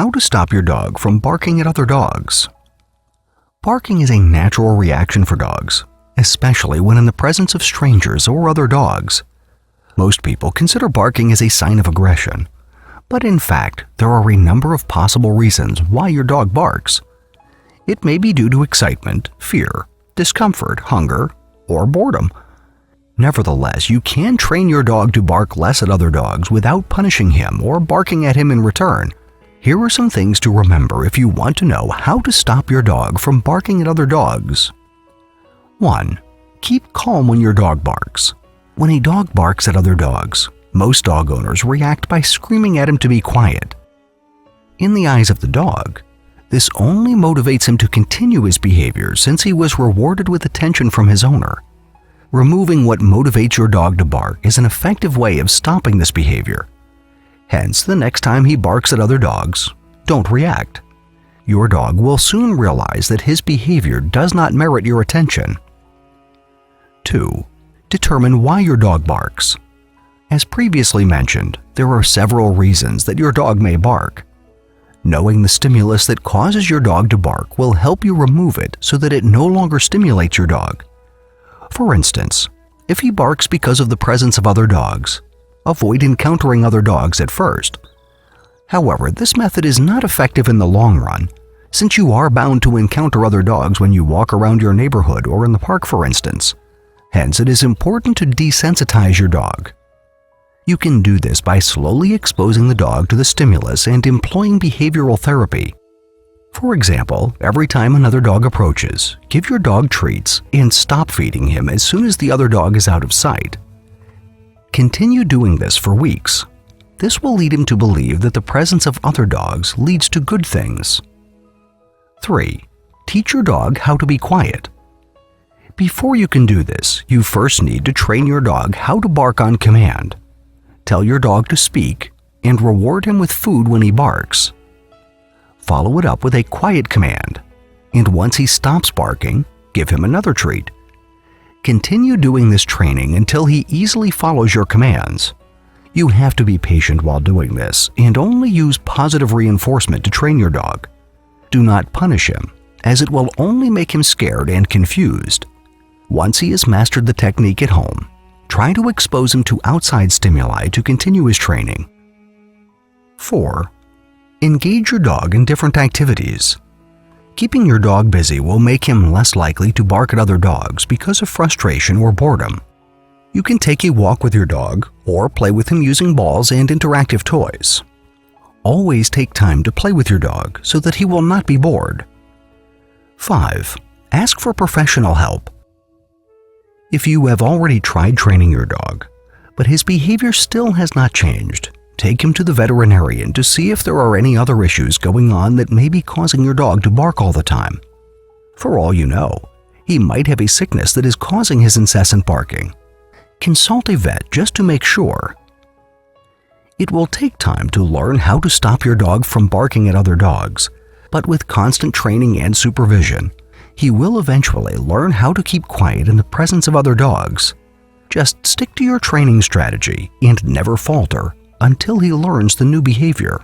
how to stop your dog from barking at other dogs. Barking is a natural reaction for dogs, especially when in the presence of strangers or other dogs. Most people consider barking as a sign of aggression, but in fact, there are a number of possible reasons why your dog barks. It may be due to excitement, fear, discomfort, hunger, or boredom. Nevertheless, you can train your dog to bark less at other dogs without punishing him or barking at him in return. Here are some things to remember if you want to know how to stop your dog from barking at other dogs. 1. Keep calm when your dog barks. When a dog barks at other dogs, most dog owners react by screaming at him to be quiet. In the eyes of the dog, this only motivates him to continue his behavior since he was rewarded with attention from his owner. Removing what motivates your dog to bark is an effective way of stopping this behavior. Hence, the next time he barks at other dogs, don't react. Your dog will soon realize that his behavior does not merit your attention. 2. Determine why your dog barks. As previously mentioned, there are several reasons that your dog may bark. Knowing the stimulus that causes your dog to bark will help you remove it so that it no longer stimulates your dog. For instance, if he barks because of the presence of other dogs, avoid encountering other dogs at first. However, this method is not effective in the long run, since you are bound to encounter other dogs when you walk around your neighborhood or in the park, for instance. Hence, it is important to desensitize your dog. You can do this by slowly exposing the dog to the stimulus and employing behavioral therapy. For example, every time another dog approaches, give your dog treats and stop feeding him as soon as the other dog is out of sight. Continue doing this for weeks. This will lead him to believe that the presence of other dogs leads to good things. 3. Teach your dog how to be quiet. Before you can do this, you first need to train your dog how to bark on command. Tell your dog to speak and reward him with food when he barks. Follow it up with a quiet command, and once he stops barking, give him another treat. Continue doing this training until he easily follows your commands. You have to be patient while doing this and only use positive reinforcement to train your dog. Do not punish him, as it will only make him scared and confused. Once he has mastered the technique at home, try to expose him to outside stimuli to continue his training. 4. Engage your dog in different activities. Keeping your dog busy will make him less likely to bark at other dogs because of frustration or boredom. You can take a walk with your dog or play with him using balls and interactive toys. Always take time to play with your dog so that he will not be bored. 5. Ask for professional help. If you have already tried training your dog, but his behavior still has not changed, take him to the veterinarian to see if there are any other issues going on that may be causing your dog to bark all the time. For all you know, he might have a sickness that is causing his incessant barking. Consult a vet just to make sure. It will take time to learn how to stop your dog from barking at other dogs, but with constant training and supervision, he will eventually learn how to keep quiet in the presence of other dogs. Just stick to your training strategy and never falter until he learns the new behavior.